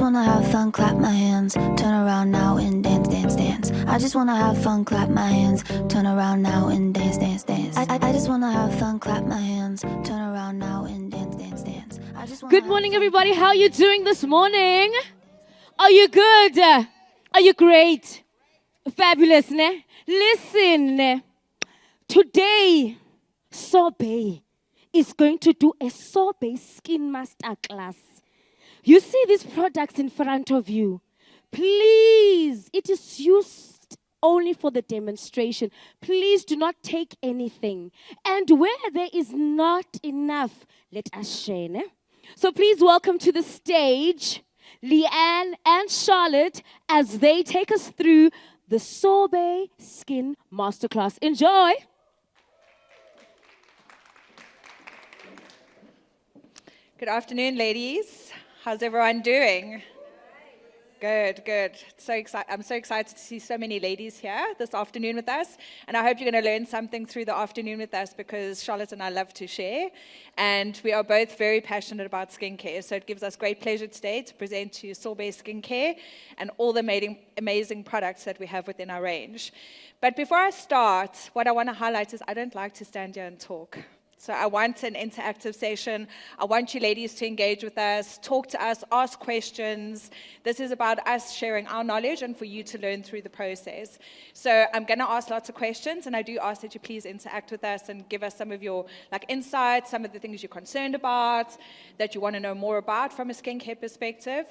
just wanna have fun, clap my hands, turn around now and dance, dance, dance. I just wanna have fun, clap my hands, turn around now and dance, dance, dance. I just wanna have fun, clap my hands, turn around now and dance, dance, dance. I just wanna Good morning, everybody. How are you doing this morning? Are you good? Are you great? Fabulous, ne? Listen, today, Sorbet is going to do a Sorbet skin masterclass. You see these products in front of you. Please, it is used only for the demonstration. Please do not take anything. And where there is not enough, let us share. Ne? So please welcome to the stage Leanne and Charlotte as they take us through the Sorbet Skin Masterclass. Enjoy. Good afternoon, ladies. How's everyone doing? Good, good. I'm so excited to see so many ladies here this afternoon with us. And I hope you're going to learn something through the afternoon with us because Charlotte and I love to share. And we are both very passionate about skincare. So it gives us great pleasure today to present to you Sorbet Skincare and all the amazing products that we have within our range. But before I start, what I want to highlight is I don't like to stand here and talk. So I want an interactive session. I want you ladies to engage with us, talk to us, ask questions. This is about us sharing our knowledge and for you to learn through the process. So I'm going to ask lots of questions, and I do ask that you please interact with us and give us some of your insights, some of the things you're concerned about, that you want to know more about from a skincare perspective.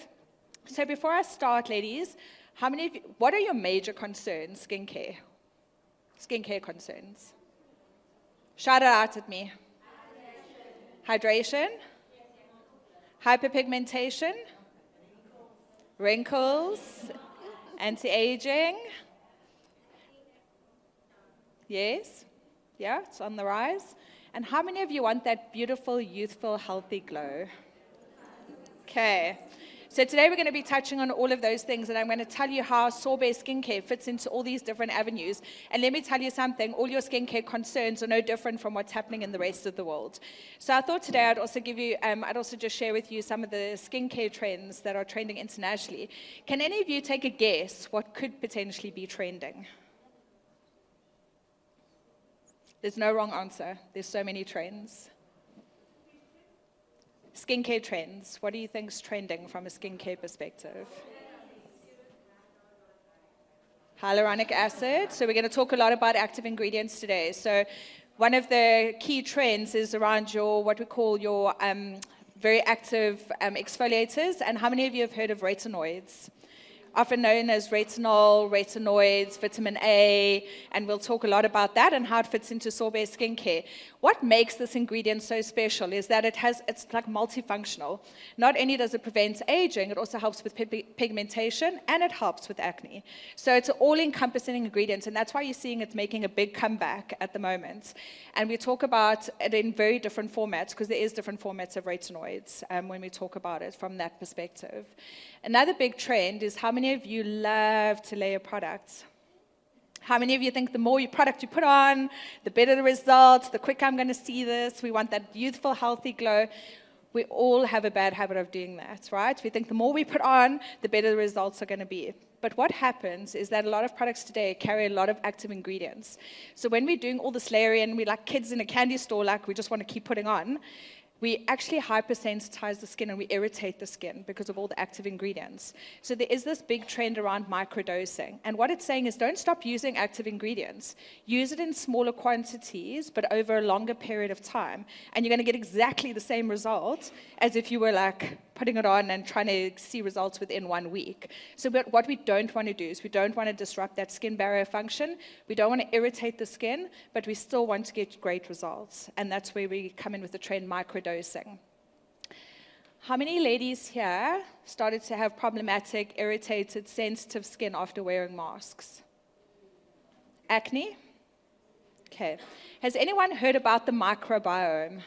So before I start, ladies, how many of you, what are your major concerns, skincare concerns? Shout it out at me. Hydration. Hyperpigmentation. Wrinkles. Anti-aging. Yes. Yeah, it's on the rise. And how many of you want that beautiful, youthful, healthy glow? Okay. So today we're going to be touching on all of those things, and I'm going to tell you how Sorbet Skincare fits into all these different avenues. And let me tell you something, all your skincare concerns are no different from what's happening in the rest of the world. So I thought today I'd also just share with you some of the skincare trends that are trending internationally. Can any of you take a guess what could potentially be trending? There's no wrong answer. There's so many trends. Skincare trends. What do you think is trending from a skincare perspective? Hyaluronic acid. So we're going to talk a lot about active ingredients today. So one of the key trends is around what we call your very active exfoliators. And how many of you have heard of retinoids? Often known as retinol, retinoids, vitamin A, and we'll talk a lot about that and how it fits into Sorbet Skincare. What makes this ingredient so special is that it's like multifunctional. Not only does it prevent aging, it also helps with pigmentation and it helps with acne. So it's an all-encompassing ingredient, and that's why you're seeing it making a big comeback at the moment. And we talk about it in very different formats because there is different formats of retinoids when we talk about it from that perspective. Another big trend is how many of you love to layer products? How many of you think the more product you put on, the better the results, the quicker I'm going to see this? We want that youthful, healthy glow. We all have a bad habit of doing that, right? We think the more we put on, the better the results are going to be. But what happens is that a lot of products today carry a lot of active ingredients. So when we're doing all this layering, we're like kids in a candy store, like we just want to keep putting on, we actually hypersensitize the skin and we irritate the skin because of all the active ingredients. So there is this big trend around microdosing. And what it's saying is don't stop using active ingredients. Use it in smaller quantities, but over a longer period of time. And you're going to get exactly the same result as if you were putting it on and trying to see results within 1 week. So what we don't want to do is we don't want to disrupt that skin barrier function. We don't want to irritate the skin, but we still want to get great results. And that's where we come in with the trend microdosing. How many ladies here started to have problematic, irritated, sensitive skin after wearing masks? Acne? Okay. Has anyone heard about the microbiome?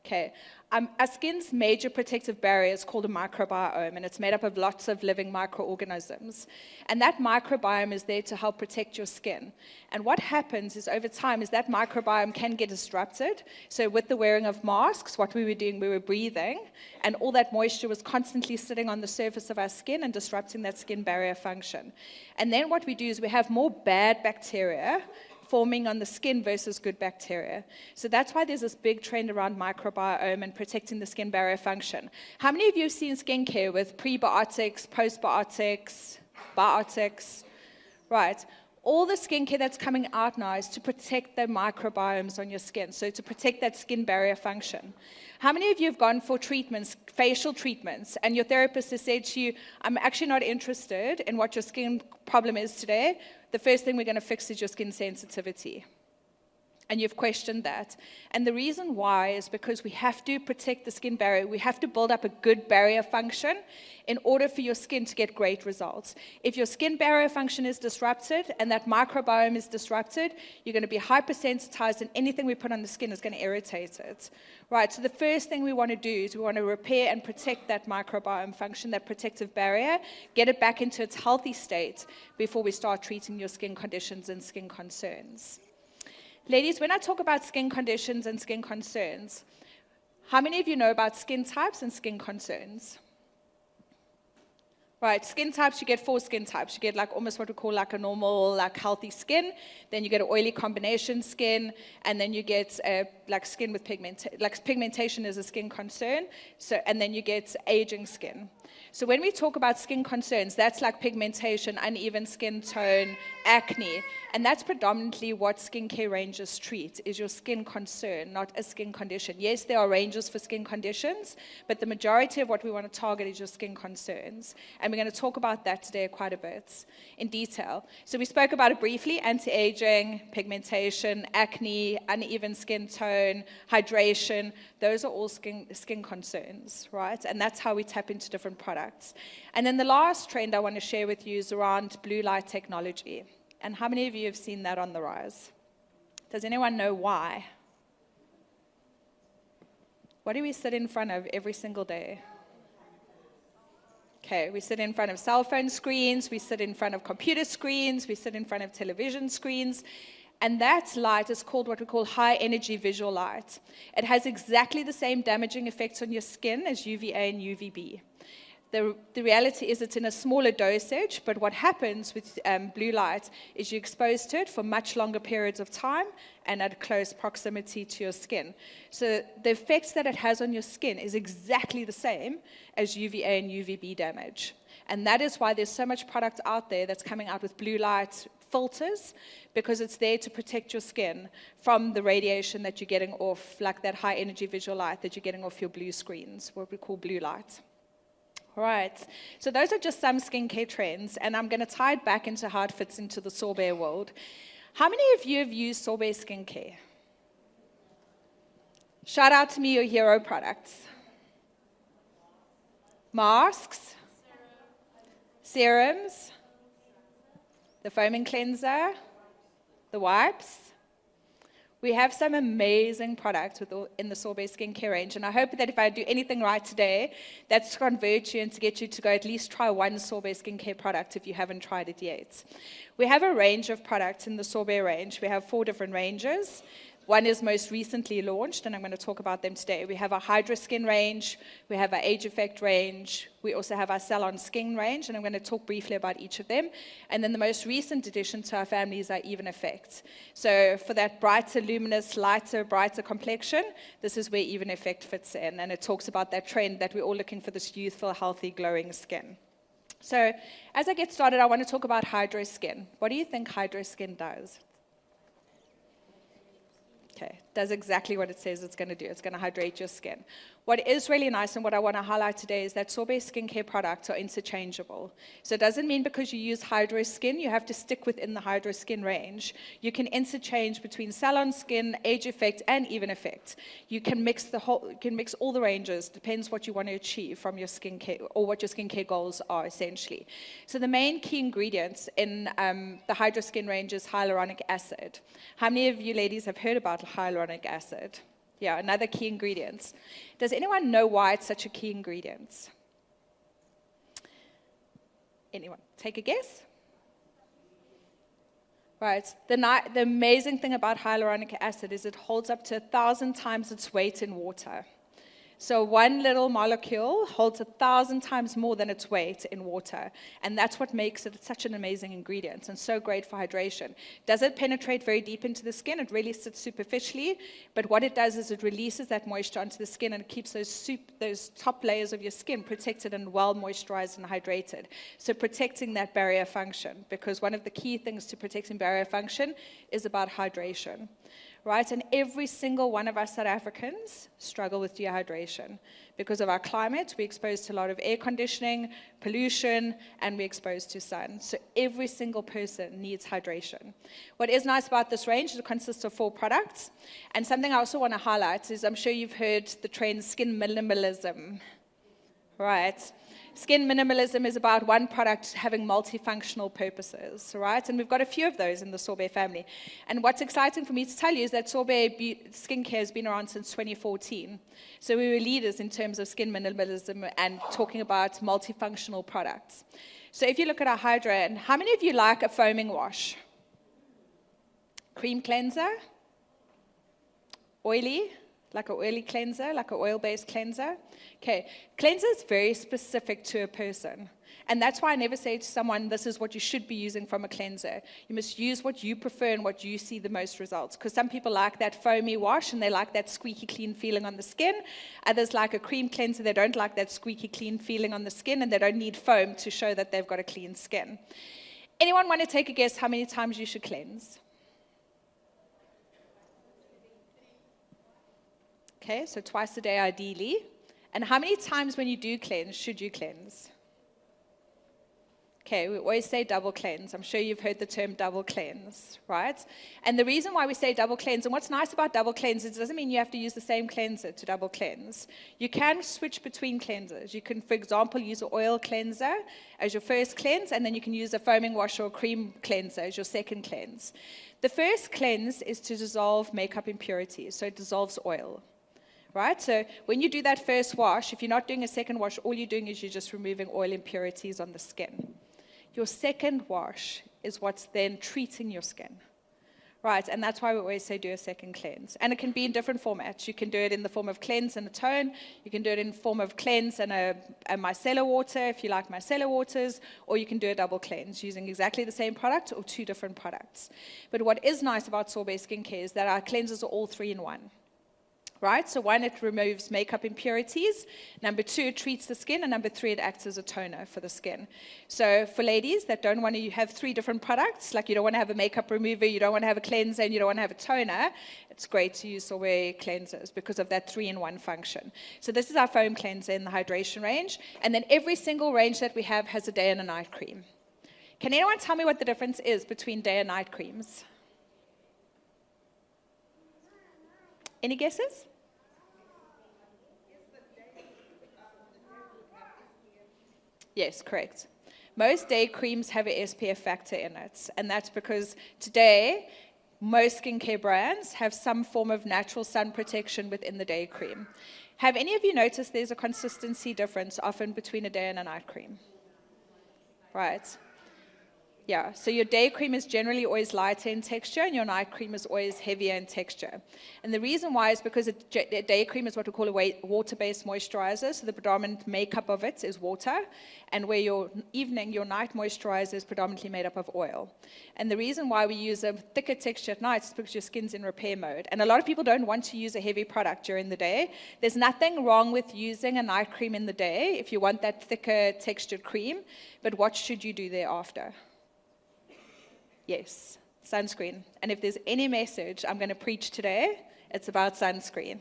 Okay. Our skin's major protective barrier is called a microbiome, and it's made up of lots of living microorganisms. And that microbiome is there to help protect your skin. And what happens is over time is that microbiome can get disrupted. So with the wearing of masks, what we were doing, we were breathing, and all that moisture was constantly sitting on the surface of our skin and disrupting that skin barrier function. And then what we do is we have more bad bacteria forming on the skin versus good bacteria. So that's why there's this big trend around microbiome and protecting the skin barrier function. How many of you have seen skincare with prebiotics, postbiotics, biotics? Right. All the skincare that's coming out now is to protect the microbiomes on your skin, so to protect that skin barrier function. How many of you have gone for treatments, facial treatments, and your therapist has said to you, I'm actually not interested in what your skin problem is today. The first thing we're going to fix is your skin sensitivity. And you've questioned that. And the reason why is because we have to protect the skin barrier. We have to build up a good barrier function in order for your skin to get great results. If your skin barrier function is disrupted and that microbiome is disrupted, you're going to be hypersensitized, and anything we put on the skin is going to irritate it. Right, so the first thing we want to do is we want to repair and protect that microbiome function, that protective barrier, get it back into its healthy state before we start treating your skin conditions and skin concerns. Ladies, when I talk about skin conditions and skin concerns, how many of you know about skin types and skin concerns? Right, skin types, you get 4 skin types. You get like almost what we call like a normal, like healthy skin. Then you get an oily combination skin, and then you get like skin with pigmentation is a skin concern. So, and then you get aging skin. So when we talk about skin concerns, that's like pigmentation, uneven skin tone, acne, and that's predominantly what skincare ranges treat, is your skin concern, not a skin condition. Yes, there are ranges for skin conditions, but the majority of what we want to target is your skin concerns. And we're going to talk about that today quite a bit in detail. So we spoke about it briefly: anti-aging, pigmentation, acne, uneven skin tone, hydration. Those are all skin concerns, right? And that's how we tap into different products. And then the last trend I want to share with you is around blue light technology. And how many of you have seen that on the rise? Does anyone know why? What do we sit in front of every single day? Okay, we sit in front of cell phone screens, we sit in front of computer screens, we sit in front of television screens, and that light is called what we call high energy visual light. It has exactly the same damaging effects on your skin as UVA and UVB. The reality is it's in a smaller dosage, but what happens with blue light is you're exposed to it for much longer periods of time and at close proximity to your skin. So the effects that it has on your skin is exactly the same as UVA and UVB damage. And that is why there's so much product out there that's coming out with blue light filters, because it's there to protect your skin from the radiation that you're getting off, like that high energy visual light that you're getting off your blue screens, what we call blue light. Right, so those are just some skincare trends, and I'm going to tie it back into how it fits into the Sorbet world. How many of you have used Sorbet skincare? Shout out to me your hero products. Masks, serums, the foaming cleanser, the wipes. We have some amazing products in the Sorbet skincare range, and I hope that if I do anything right today, that's to convert you and to get you to go at least try one Sorbet skincare product if you haven't tried it yet. We have a range of products in the Sorbet range. We have 4 different ranges. One is most recently launched, and I'm going to talk about them today. We have our Hydra Skin range, we have our Age Effect range, we also have our Salon Skin range, and I'm going to talk briefly about each of them. And then the most recent addition to our family is our Even Effect. So for that brighter, luminous, lighter, brighter complexion, this is where Even Effect fits in, and it talks about that trend that we're all looking for, this youthful, healthy, glowing skin. So as I get started, I want to talk about Hydro Skin. What do you think Hydro Skin does? Okay, does exactly what it says it's going to do. It's going to hydrate your skin. What is really nice and what I want to highlight today is that Sorbet skincare products are interchangeable. So it doesn't mean because you use Hydro Skin, you have to stick within the Hydro Skin range. You can interchange between Salon Skin, Age Effect, and Even Effect. You can mix all the ranges. Depends what you want to achieve from your skincare or what your skincare goals are essentially. So the main key ingredients in the Hydro Skin range is hyaluronic acid. How many of you ladies have heard about hyaluronic acid? Yeah, another key ingredient. Does anyone know why it's such a key ingredient? Anyone? Take a guess? Right. The amazing thing about hyaluronic acid is it holds up to 1,000 times its weight in water. So one little molecule holds 1,000 times more than its weight in water. And that's what makes it such an amazing ingredient and so great for hydration. Does it penetrate very deep into the skin? It really sits superficially. But what it does is it releases that moisture onto the skin and it keeps those top layers of your skin protected and well moisturized and hydrated. So protecting that barrier function, because one of the key things to protecting barrier function is about hydration. Right? And every single one of us South Africans struggle with dehydration. Because of our climate, we're exposed to a lot of air conditioning, pollution, and we're exposed to sun. So every single person needs hydration. What is nice about this range is it consists of 4 products. And something I also want to highlight is I'm sure you've heard the trend skin minimalism. Right? Skin minimalism is about one product having multifunctional purposes, right? And we've got a few of those in the Sorbet family. And what's exciting for me to tell you is that Sorbet skincare has been around since 2014. So we were leaders in terms of skin minimalism and talking about multifunctional products. So if you look at our Hydra, and how many of you like a foaming wash? Cream cleanser? Oily? Like an oily cleanser, like an oil-based cleanser. Okay, cleanser is very specific to a person. And that's why I never say to someone, this is what you should be using from a cleanser. You must use what you prefer and what you see the most results. Because some people like that foamy wash and they like that squeaky clean feeling on the skin. Others like a cream cleanser, they don't like that squeaky clean feeling on the skin and they don't need foam to show that they've got a clean skin. Anyone want to take a guess how many times you should cleanse? Okay, so twice a day ideally. And how many times when you do cleanse should you cleanse? Okay, we always say double cleanse. I'm sure you've heard the term double cleanse, right? And the reason why we say double cleanse, and what's nice about double cleanse, it doesn't mean you have to use the same cleanser to double cleanse. You can switch between cleansers. You can, for example, use an oil cleanser as your first cleanse, and then you can use a foaming wash or a cream cleanser as your second cleanse. The first cleanse is to dissolve makeup impurities, so it dissolves oil. Right? So when you do that first wash, if you're not doing a second wash, all you're doing is you're just removing oil impurities on the skin. Your second wash is what's then treating your skin. Right? And that's why we always say do a second cleanse. And it can be in different formats. You can do it in the form of cleanse and a tone. You can do it in the form of cleanse and a micellar water, if you like micellar waters. Or you can do a double cleanse using exactly the same product or 2 different products. But what is nice about Sorbet skincare is that our cleansers are all 3 in 1. Right? So 1, it removes makeup impurities. Number 2, it treats the skin. And number 3, it acts as a toner for the skin. So for ladies that don't want to have 3 different products, like you don't want to have a makeup remover, you don't want to have a cleanser, and you don't want to have a toner, it's great to use Sorbet cleansers because of that 3-in-1 function. So this is our foam cleanser in the hydration range. And then every single range that we have has a day and a night cream. Can anyone tell me what the difference is between day and night creams? Any guesses? Yes, correct. Most day creams have an SPF factor in it, and that's because today, most skincare brands have some form of natural sun protection within the day cream. Have any of you noticed there's a consistency difference often between a day and a night cream? Right. Yeah, so your day cream is generally always lighter in texture, and your night cream is always heavier in texture. And the reason why is because a day cream is what we call a water-based moisturizer, so the predominant makeup of it is water, and where your night moisturizer is predominantly made up of oil. And the reason why we use a thicker texture at night is because your skin's in repair mode. And a lot of people don't want to use a heavy product during the day. There's nothing wrong with using a night cream in the day if you want that thicker textured cream, but what should you do thereafter? Yes, sunscreen. And if there's any message I'm going to preach today, it's about sunscreen.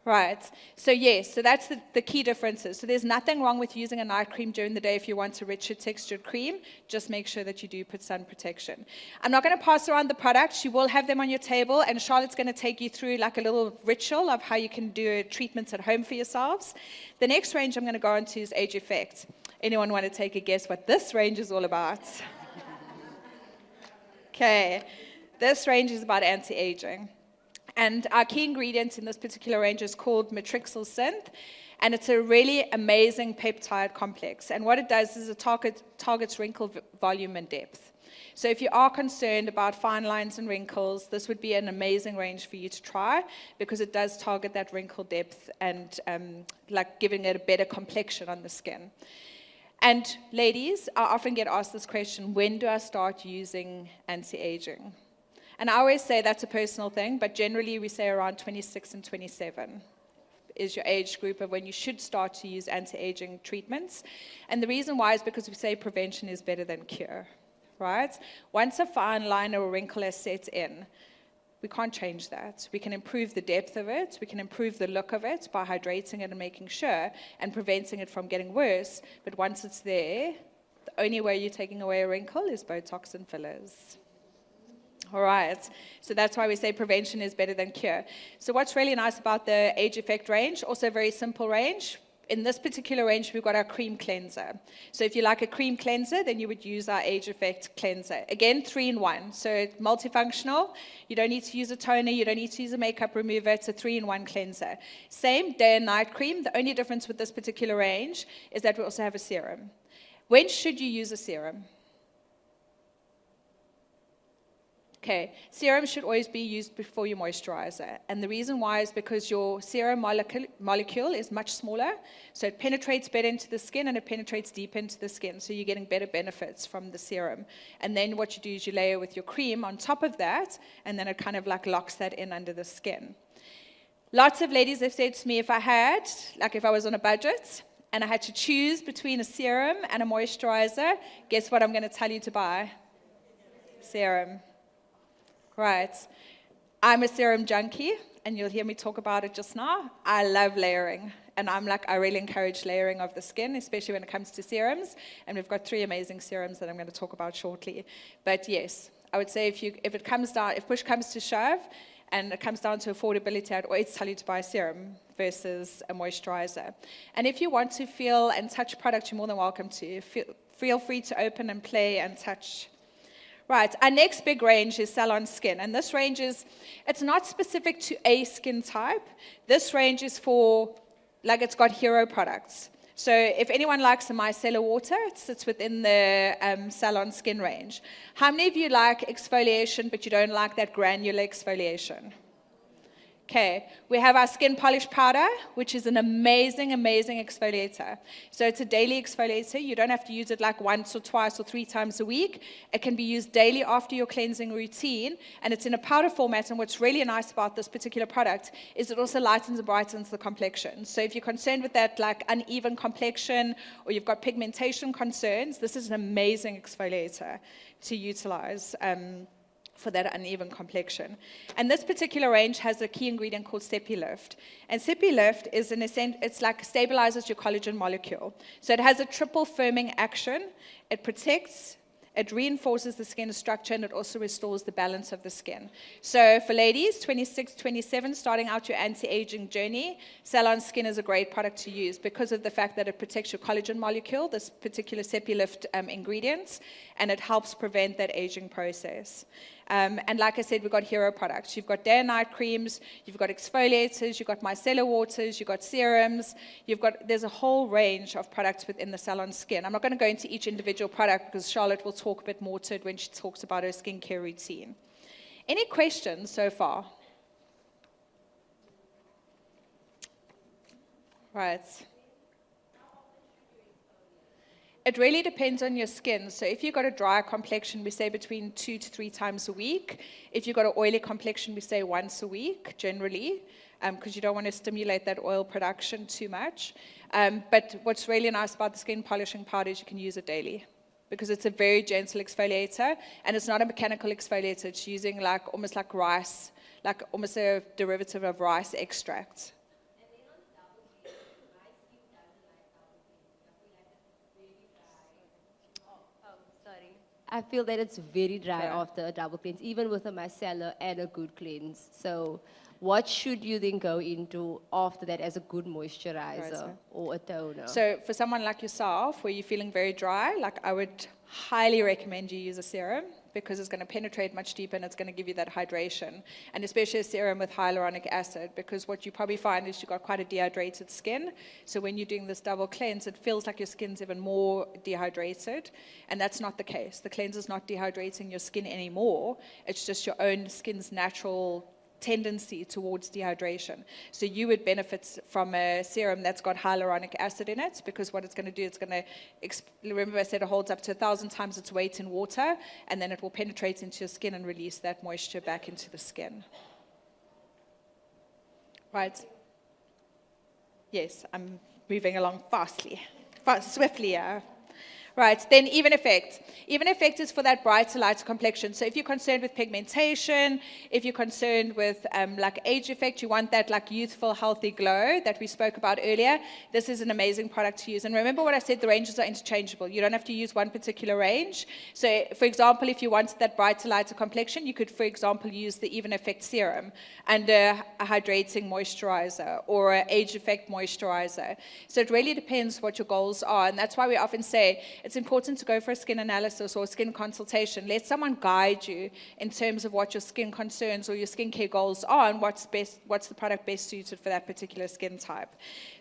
Right. So yes, so that's the key differences. So there's nothing wrong with using a night cream during the day if you want a richer textured cream. Just make sure that you do put sun protection. I'm not going to pass around the products. You will have them on your table, and Charlotte's going to take you through like a little ritual of how you can do treatments at home for yourselves. The next range I'm going to go on to is Age Effect. Anyone want to take a guess what this range is all about? Okay, this range is about anti-aging. And our key ingredient in this particular range is called matrixyl synth, and it's a really amazing peptide complex. And what it does is it targets wrinkle volume and depth. So if you are concerned about fine lines and wrinkles, this would be an amazing range for you to try, because it does target that wrinkle depth and like giving it a better complexion on the skin. And ladies, I often get asked this question, when do I start using anti-aging? And I always say that's a personal thing, but generally we say around 26 and 27 is your age group of when you should start to use anti-aging treatments. And the reason why is because we say prevention is better than cure, right? Once a fine line or a wrinkle has set in, we can't change that. We can improve the depth of it, we can improve the look of it by hydrating it and making sure and preventing it from getting worse. But once it's there, the only way you're taking away a wrinkle is Botox and fillers. All right, so that's why we say prevention is better than cure. So what's really nice about the Age Effect range, also a very simple range. In this particular range, we've got our cream cleanser. So if you like a cream cleanser, then you would use our Age Effect cleanser. Again, 3-in-1, so it's multifunctional. You don't need to use a toner, you don't need to use a makeup remover, it's a 3-in-1 cleanser. Same day and night cream. The only difference with this particular range is that we also have a serum. When should you use a serum? Okay, serum should always be used before your moisturizer. And the reason why is because your serum molecule is much smaller, so it penetrates better into the skin and it penetrates deep into the skin, so you're getting better benefits from the serum. And then what you do is you layer with your cream on top of that, and then it kind of like locks that in under the skin. Lots of ladies have said to me, if I was on a budget, and I had to choose between a serum and a moisturizer, guess what I'm going to tell you to buy? Serum. Right. I'm a serum junkie, and you'll hear me talk about it just now. I love layering, and I really encourage layering of the skin, especially when it comes to serums, and we've got 3 amazing serums that I'm going to talk about shortly. But yes, I would say if push comes to shove, and it comes down to affordability, I'd always tell you to buy a serum versus a moisturizer. And if you want to feel and touch product, you're more than welcome to. Feel free to open and play and touch. Right, our next big range is Salon Skin, and this range it's not specific to a skin type. This range is for, it's got hero products. So if anyone likes the micellar water, it sits within the Salon Skin range. How many of you like exfoliation, but you don't like that granular exfoliation? Okay, we have our skin polish powder, which is an amazing, amazing exfoliator. So it's a daily exfoliator. You don't have to use it like once or twice or 3 times a week. It can be used daily after your cleansing routine, and it's in a powder format. And what's really nice about this particular product is it also lightens and brightens the complexion. So if you're concerned with that like uneven complexion, or you've got pigmentation concerns, this is an amazing exfoliator to utilize for that uneven complexion. And this particular range has a key ingredient called Sepilift. And Sepilift is it's like stabilizes your collagen molecule. So it has a triple firming action. It protects, it reinforces the skin structure, and it also restores the balance of the skin. So for ladies, 26, 27, starting out your anti-aging journey, Salon Skin is a great product to use because of the fact that it protects your collagen molecule, this particular Sepilift ingredients, and it helps prevent that aging process. And like I said, we've got hero products. You've got day and night creams, you've got exfoliators, you've got micellar waters, you've got serums, there's a whole range of products within the Salon Skin. I'm not going to go into each individual product because Charlotte will talk a bit more to it when she talks about her skincare routine. Any questions so far? Right. It really depends on your skin. So if you've got a dry complexion, we say between 2 to 3 times a week. If you've got an oily complexion, we say once a week, generally, because you don't want to stimulate that oil production too much. But what's really nice about the skin polishing powder is you can use it daily, because it's a very gentle exfoliator, and it's not a mechanical exfoliator. It's using almost like rice, like almost a derivative of rice extract. I feel that it's very dry after a double cleanse, even with a micellar and a good cleanse. So what should you then go into after that as a good moisturizer or a toner? So for someone like yourself, where you're feeling very dry, I would highly recommend you use a serum, because it's going to penetrate much deeper and it's going to give you that hydration. And especially a serum with hyaluronic acid, because what you probably find is you've got quite a dehydrated skin. So when you're doing this double cleanse, it feels like your skin's even more dehydrated. And that's not the case. The cleanse is not dehydrating your skin anymore. It's just your own skin's natural tendency towards dehydration. So you would benefit from a serum that's got hyaluronic acid in it, because what it's going to do, it's going to, remember I said it holds up to 1,000 times its weight in water, and then it will penetrate into your skin and release that moisture back into the skin. Right. Yes, I'm moving along swiftly, yeah. Right, then even effect. Even effect is for that brighter, lighter complexion. So if you're concerned with pigmentation, if you're concerned with like age effect, you want that like youthful, healthy glow that we spoke about earlier, this is an amazing product to use. And remember what I said, the ranges are interchangeable. You don't have to use one particular range. So for example, if you wanted that brighter, lighter complexion, you could, for example, use the even effect serum under a hydrating moisturizer or an age effect moisturizer. So it really depends what your goals are. And that's why we often say, it's important to go for a skin analysis or a skin consultation. Let someone guide you in terms of what your skin concerns or your skincare goals are and what's the product best suited for that particular skin type.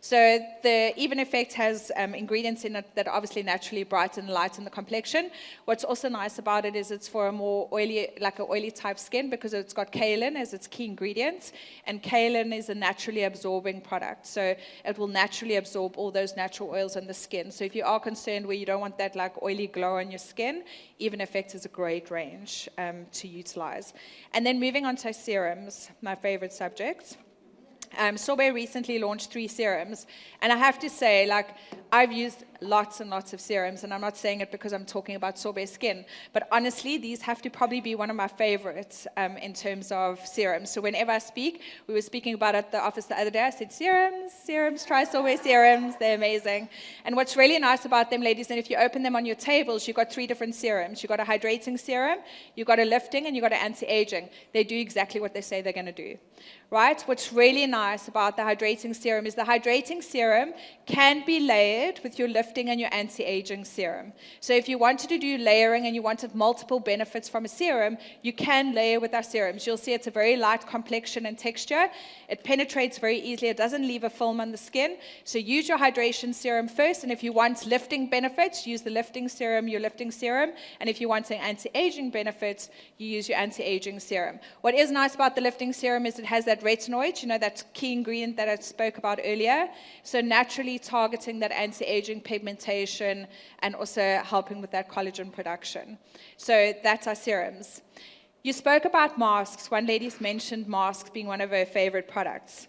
So the Even Effect has ingredients in it that obviously naturally brighten and lighten the complexion. What's also nice about it is it's for a more oily, like an oily type skin, because it's got kaolin as its key ingredient, and kaolin is a naturally absorbing product. So it will naturally absorb all those natural oils in the skin. So if you are concerned where you don't want that like oily glow on your skin, Even Effect is a great range to utilize. And then moving on to serums, my favorite subject. Sorbet recently launched 3 serums, and I have to say, like, I've used lots and lots of serums, and I'm not saying it because I'm talking about Sorbet skin, but honestly, these have to probably be one of my favorites in terms of serums. So whenever I speak, we were speaking about it at the office the other day, I said, serums, try Sorbet serums, they're amazing. And what's really nice about them, ladies, and if you open them on your tables, you've got 3 different serums. You've got a hydrating serum, you've got a lifting, and you've got an anti-aging. They do exactly what they say they're going to do. Right? What's really nice about the hydrating serum is the hydrating serum can be layered with your lifting and your anti-aging serum. So if you wanted to do layering and you wanted multiple benefits from a serum, you can layer with our serums. You'll see it's a very light complexion and texture. It penetrates very easily. It doesn't leave a film on the skin. So use your hydration serum first, and if you want lifting benefits, use the lifting serum, your lifting serum. And if you want anti-aging benefits, you use your anti-aging serum. What is nice about the lifting serum is it has that retinoid, you know, that key ingredient that I spoke about earlier. So naturally targeting that anti-aging pigmentation and also helping with that collagen production. So that's our serums. You spoke about masks. One lady's mentioned masks being one of her favorite products.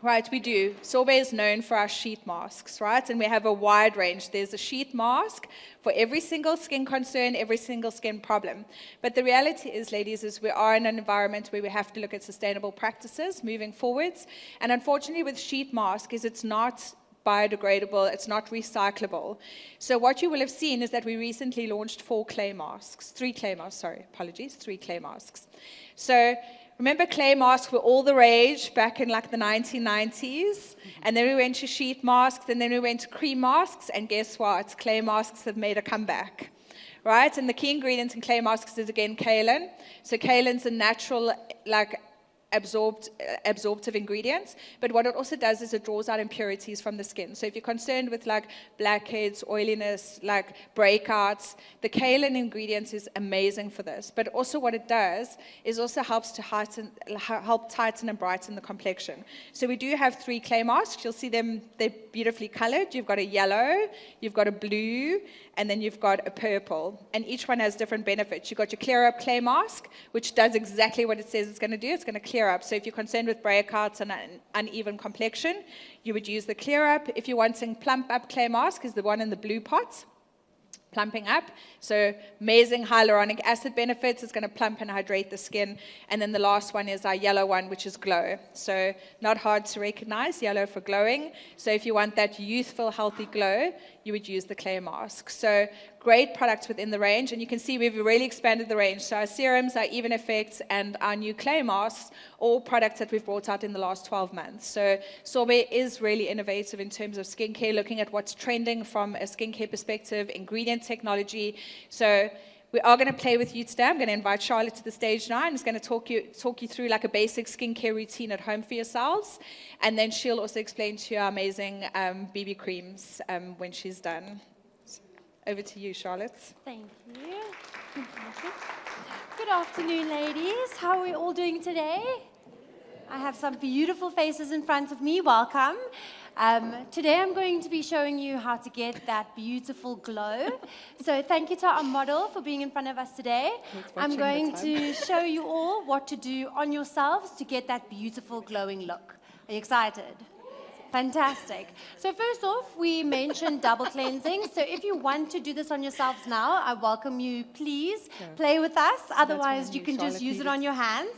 Right, we do. Sorbet is known for our sheet masks, right? And we have a wide range. There's a sheet mask for every single skin concern, every single skin problem. But the reality is, ladies, is we are in an environment where we have to look at sustainable practices moving forwards. And unfortunately with sheet mask is it's not biodegradable, it's not recyclable. So what you will have seen is that we recently launched 3 clay masks. So remember clay masks were all the rage back in like the 1990s, and then we went to sheet masks, and then we went to cream masks, and guess what? Clay masks have made a comeback, right? And the key ingredient in clay masks is again kaolin. So kaolin's a natural like absorptive ingredients, but what it also does is it draws out impurities from the skin. So if you're concerned with like blackheads, oiliness, like breakouts, the kaolin ingredient is amazing for this. But also what it does is also helps to help tighten and brighten the complexion. So we do have 3 clay masks. You'll see them, they're beautifully colored. You've got a yellow, you've got a blue, and then you've got a purple. And each one has different benefits. You've got your clear up clay mask, which does exactly what it says it's going to do. It's going to clear up. So if you're concerned with breakouts and an uneven complexion, you would use the clear up. If you're wanting plump up clay mask, is the one in the blue pot. Plumping up, so amazing hyaluronic acid benefits. It's going to plump and hydrate the skin. And then the last one is our yellow one, which is glow. So not hard to recognize, yellow for glowing. So if you want that youthful, healthy glow, you would use the clay mask. So great products within the range, and you can see we've really expanded the range. So our serums, our Even Effects, and our new clay masks, all products that we've brought out in the last 12 months. So Sorbet is really innovative in terms of skincare, looking at what's trending from a skincare perspective, ingredient technology. So We are going to play with you today. I'm going to invite Charlotte to the stage now, and it's going to talk you through like a basic skincare routine at home for yourselves. And then she'll also explain to you our amazing BB creams when she's done. Over to you, Charlotte. Thank you. Good afternoon, ladies. How are we all doing today? I have some beautiful faces in front of me. Welcome. Today I'm going to be showing you how to get that beautiful glow. So thank you to our model for being in front of us today. I'm going to show you all what to do on yourselves to get that beautiful glowing look. Are you excited? Fantastic. So first off, we mentioned double cleansing. So if you want to do this on yourselves now, I welcome you, please play with us. Otherwise, you can just use it on your hands.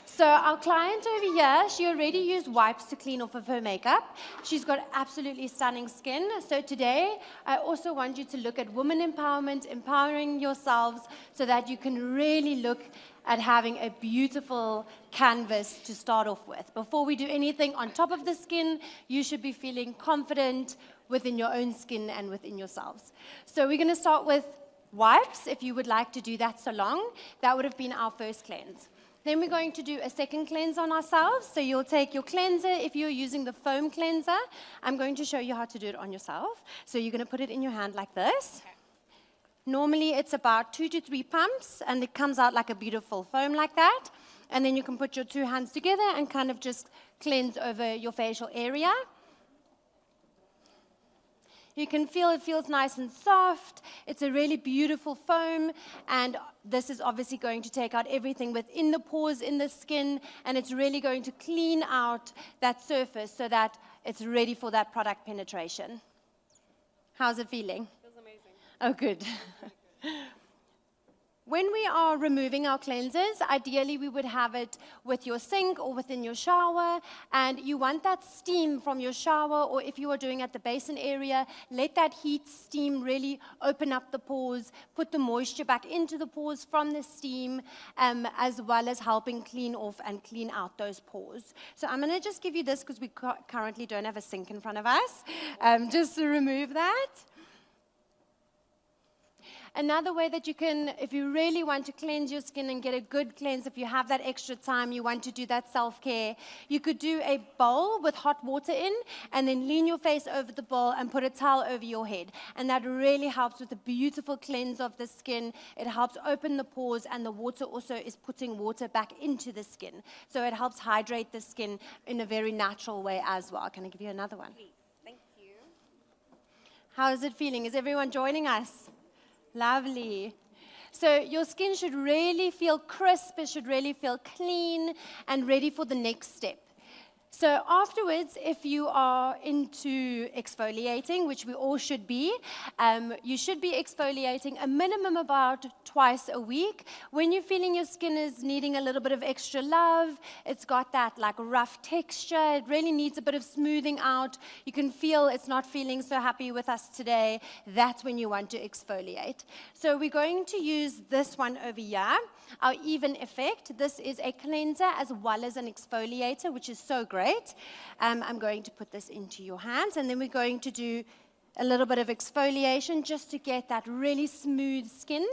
So our client over here, she already used wipes to clean off of her makeup. She's got absolutely stunning skin. So today, I also want you to look at women empowerment, empowering yourselves so that you can really look at having a beautiful canvas to start off with. Before we do anything on top of the skin, you should be feeling confident within your own skin and within yourselves. So we're gonna start with wipes, if you would like to do that so long. That would have been our first cleanse. Then we're going to do a second cleanse on ourselves. So you'll take your cleanser. If you're using the foam cleanser, I'm going to show you how to do it on yourself. So you're gonna put it in your hand like this. Normally, it's about 2 to 3 pumps, and it comes out like a beautiful foam like that. And then you can put your 2 hands together and kind of just cleanse over your facial area. You can feel it feels nice and soft. It's a really beautiful foam, and this is obviously going to take out everything within the pores in the skin, and it's really going to clean out that surface so that it's ready for that product penetration. How's it feeling? Oh, good. When we are removing our cleansers, ideally we would have it with your sink or within your shower, and you want that steam from your shower, or if you are doing at the basin area, let that heat steam really open up the pores, put the moisture back into the pores from the steam, as well as helping clean off and clean out those pores. So I'm gonna just give you this because we currently don't have a sink in front of us, just to remove that. Another way that you can, if you really want to cleanse your skin and get a good cleanse, if you have that extra time, you want to do that self-care, you could do a bowl with hot water in and then lean your face over the bowl and put a towel over your head. And that really helps with the beautiful cleanse of the skin. It helps open the pores, and the water also is putting water back into the skin. So it helps hydrate the skin in a very natural way as well. Can I give you another one? Please. Thank you. How is it feeling? Is everyone joining us? Lovely. So your skin should really feel crisp, it should really feel clean and ready for the next step. So afterwards, if you are into exfoliating, which we all should be, you should be exfoliating a minimum about twice a week. When you're feeling your skin is needing a little bit of extra love, it's got that like rough texture, it really needs a bit of smoothing out, you can feel it's not feeling so happy with us today, that's when you want to exfoliate. So we're going to use this one over here, our Even Effect. This is a cleanser as well as an exfoliator, which is so great. I'm going to put this into your hands, and then we're going to do a little bit of exfoliation just to get that really smooth skin.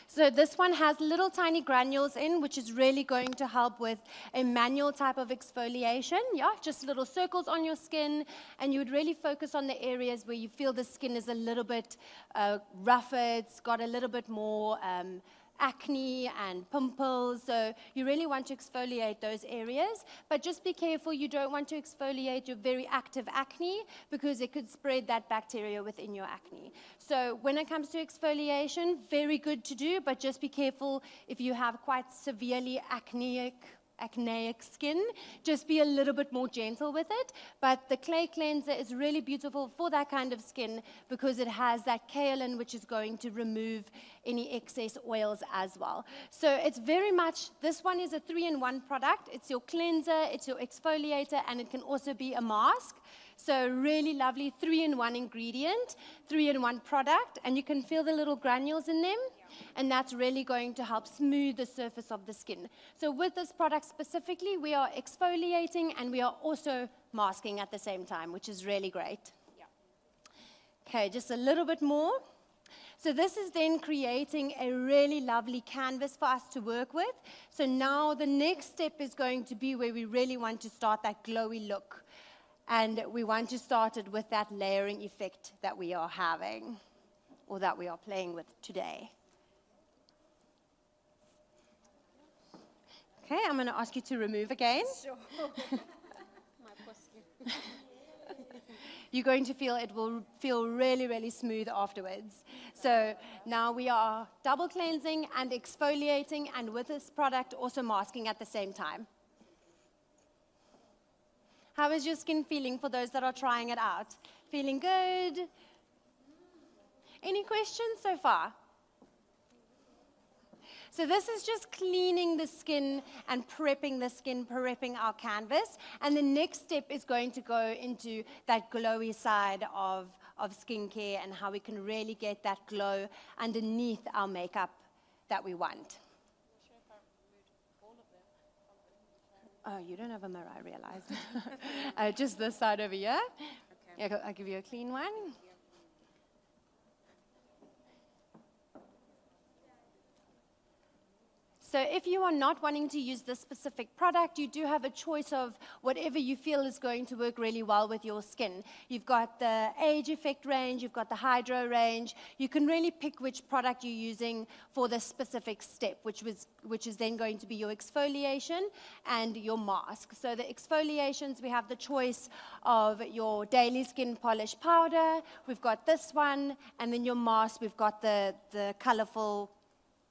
So this one has little tiny granules in, which is really going to help with a manual type of exfoliation. Yeah, just little circles on your skin, and you would really focus on the areas where you feel the skin is a little bit rougher, it's got a little bit more acne and pimples, so you really want to exfoliate those areas, but just be careful you don't want to exfoliate your very active acne because it could spread that bacteria within your acne. So when it comes to exfoliation, very good to do, but just be careful if you have quite severely acneic skin, just be a little bit more gentle with it. But the clay cleanser is really beautiful for that kind of skin because it has that kaolin, which is going to remove any excess oils as well. So it's very much, this one is a 3-in-1 product. It's your cleanser, it's your exfoliator, and it can also be a mask. So really lovely 3-in-1 ingredient, 3-in-1 product, and you can feel the little granules in them, and that's really going to help smooth the surface of the skin. So with this product specifically, we are exfoliating and we are also masking at the same time, which is really great. Okay, just a little bit more. So this is then creating a really lovely canvas for us to work with. So now the next step is going to be where we really want to start that glowy look. And we want to start it with that layering effect that we are having, or that we are playing with today. Okay, I'm going to ask you to remove again. Sure. My poor skin. You're going to feel it will feel really, really smooth afterwards. So now we are double cleansing and exfoliating, and with this product also masking at the same time. How is your skin feeling for those that are trying it out? Feeling good? Any questions so far? So this is just cleaning the skin and prepping the skin, prepping our canvas. And the next step is going to go into that glowy side of skincare and how we can really get that glow underneath our makeup that we want. Oh, you don't have a mirror, I realized. Just this side over here. Okay. Yeah, I'll give you a clean one. So if you are not wanting to use this specific product, you do have a choice of whatever you feel is going to work really well with your skin. You've got the age effect range, you've got the hydro range. You can really pick which product you're using for the specific step, which is then going to be your exfoliation and your mask. So the exfoliations, we have the choice of your daily skin polish powder. We've got this one, and then your mask, we've got the colorful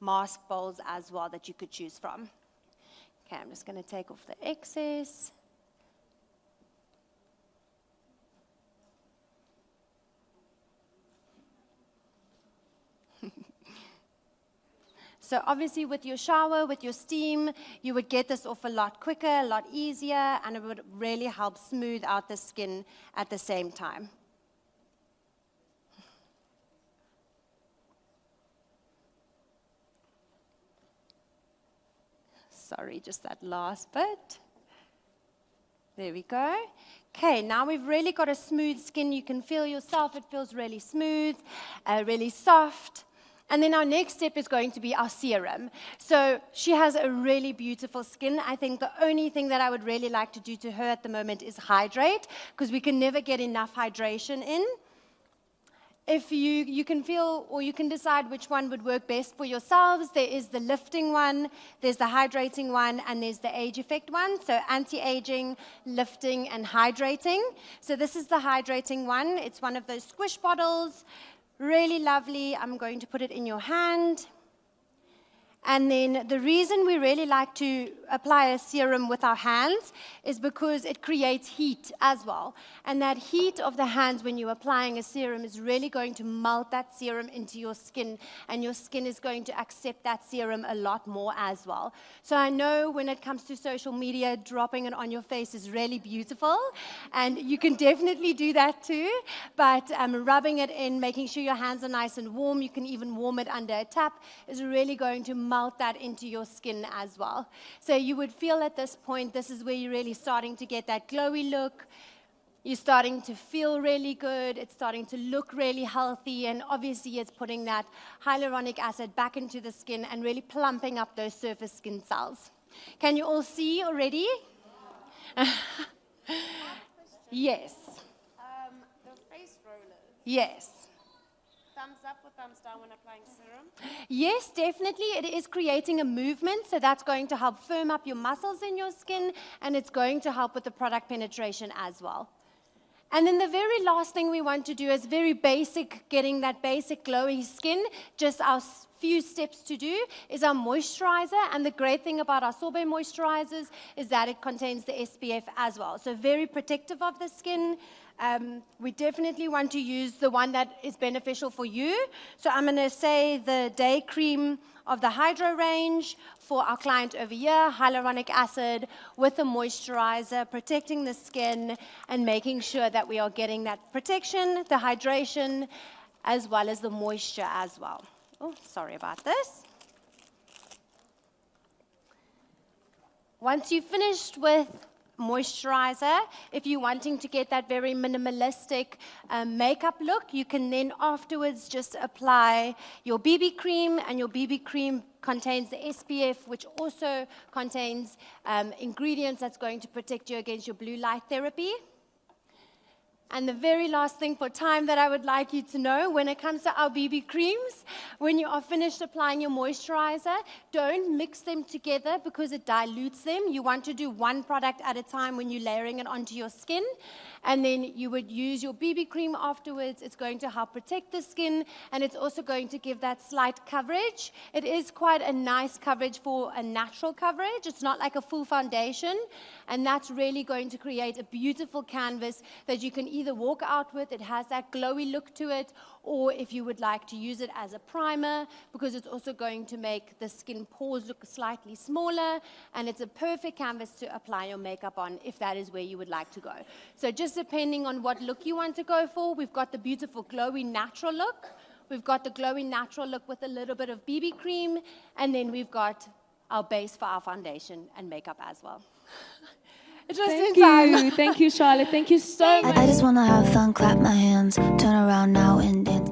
mask bowls as well that you could choose from. Okay, I'm just going to take off the excess. So obviously with your shower, with your steam, you would get this off a lot quicker, a lot easier, and it would really help smooth out the skin at the same time. Sorry, just that last bit. There we go. Okay, now we've really got a smooth skin. You can feel yourself. It feels really smooth, really soft. And then our next step is going to be our serum. So she has a really beautiful skin. I think the only thing that I would really like to do to her at the moment is hydrate, because we can never get enough hydration in. If you can feel, or you can decide which one would work best for yourselves. There is the lifting one, there's the hydrating one, and there's the age effect one. So anti-aging, lifting, and hydrating. So this is the hydrating one. It's one of those squish bottles. Really lovely. I'm going to put it in your hand. And then the reason we really like to apply a serum with our hands is because it creates heat as well. And that heat of the hands when you're applying a serum is really going to melt that serum into your skin, and your skin is going to accept that serum a lot more as well. So I know when it comes to social media, dropping it on your face is really beautiful, and you can definitely do that too, but rubbing it in, making sure your hands are nice and warm, you can even warm it under a tap, is really going to melt that into your skin as well. So you would feel at this point, this is where you're really starting to get that glowy look. You're starting to feel really good. It's starting to look really healthy. And obviously, it's putting that hyaluronic acid back into the skin and really plumping up those surface skin cells. Can you all see already? Yes. The face rollers. Yes. Thumbs up or thumbs down when applying serum? Yes, definitely. It is creating a movement, so that's going to help firm up your muscles in your skin, and it's going to help with the product penetration as well. And then the very last thing we want to do is very basic, getting that basic glowy skin. Just our few steps to do is our moisturizer. And the great thing about our Sorbet moisturizers is that it contains the SPF as well. So very protective of the skin. We definitely want to use the one that is beneficial for you. So I'm going to say the day cream of the hydro range for our client over here, hyaluronic acid with a moisturizer, protecting the skin and making sure that we are getting that protection, the hydration, as well as the moisture as well. Oh, sorry about this. Once you've finished with moisturizer. If you're wanting to get that very minimalistic makeup look, you can then afterwards just apply your BB cream, and your BB cream contains the SPF, which also contains ingredients that's going to protect you against your blue light therapy. And the very last thing for time that I would like you to know, when it comes to our BB creams, when you are finished applying your moisturizer, don't mix them together because it dilutes them. You want to do one product at a time when you're layering it onto your skin. And then you would use your BB cream afterwards. It's going to help protect the skin, and it's also going to give that slight coverage. It is quite a nice coverage for a natural coverage. It's not like a full foundation, and that's really going to create a beautiful canvas that you can either walk out with. It has that glowy look to it, or if you would like to use it as a primer, because it's also going to make the skin pores look slightly smaller, and it's a perfect canvas to apply your makeup on if that is where you would like to go. So just depending on what look you want to go for, we've got the beautiful glowy natural look, we've got the glowy natural look with a little bit of BB cream, and then we've got our base for our foundation and makeup as well. Thank you, Charlotte. Thank you so much. I just wanna have fun, clap my hands, turn around now and dance.